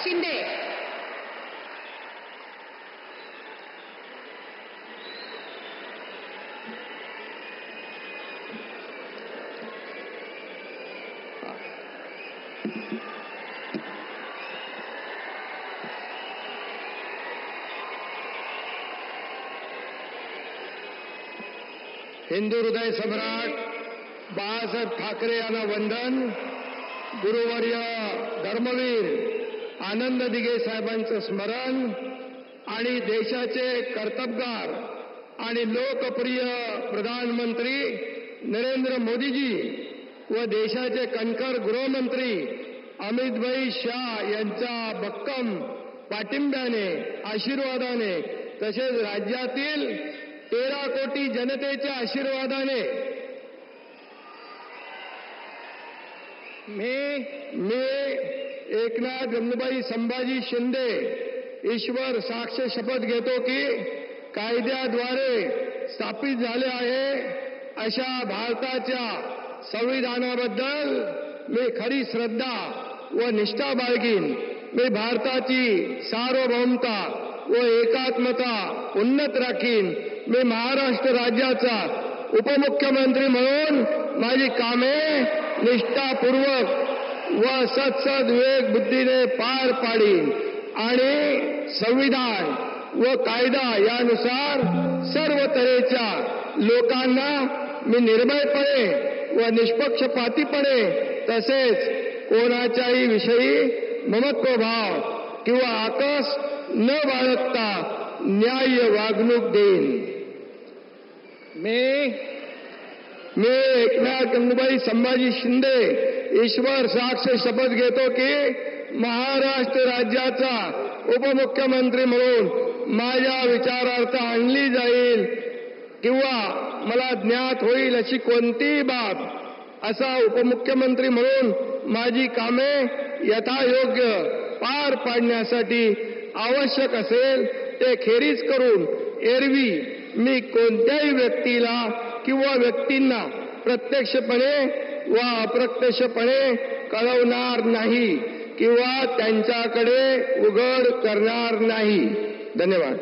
शिंदे. हिंदू हृदय सम्राट बाळासाहेब ठाकरे यांना वंदन. गुरुवर्य धर्मवीर आनंद दिघे साहेबांचं स्मरण आणि देशाचे कर्तबगार आणि लोकप्रिय प्रधानमंत्री नरेंद्र मोदीजी व देशाचे कणखर गृहमंत्री अमितभाई शाह यांच्या भक्कम पाठिंब्याने, आशीर्वादाने तसेच राज्यातील 13 कोटी जनतेच्या आशीर्वादाने मी एकनाथ गंगूबाई संभाजी शिंदे ईश्वर साक्ष शपथ घेतो की कायद्याद्वारे स्थापित झाले आहे अशा भारताच्या संविधानाबद्दल मी खरी श्रद्धा व निष्ठा बाळगीन. मी भारताची सार्वभौमता व एकात्मता उन्नत राखीन. मी महाराष्ट्र राज्याचा उपमुख्यमंत्री म्हणून माझी कामे निष्ठापूर्वक व सत्सद विवेक बुद्धीने पार पाडीन आणि संविधान व कायदा यानुसार सर्व तऱ्हेच्या लोकांना मी निर्भयपणे व निष्पक्षपातीपणे तसेच कोणाच्याही विषयी ममत्वभाव किंवा आकस न बाळगता न्याय्य वागणूक देईन. मी एकनाथ गंगूबाई संभाजी शिंदे ईश्वर साक्ष शपथ घेतो की महाराष्ट्र राज्याचा उपमुख्यमंत्री म्हणून माझ्या विचारार्थ आणली जाईल किंवा मला ज्ञात होईल अशी कोणतीही बाब असा उपमुख्यमंत्री म्हणून माझी कामे यथायोग्य पार पाडण्यासाठी आवश्यक असेल ते खेरीज करून एरवी मी कोणत्याही व्यक्तीला किंवा व्यक्तींना प्रत्यक्षपणे व अप्रत्यक्षपणे कळवणार नाही किंवा त्यांच्याकडे उघड करणार नाही. धन्यवाद.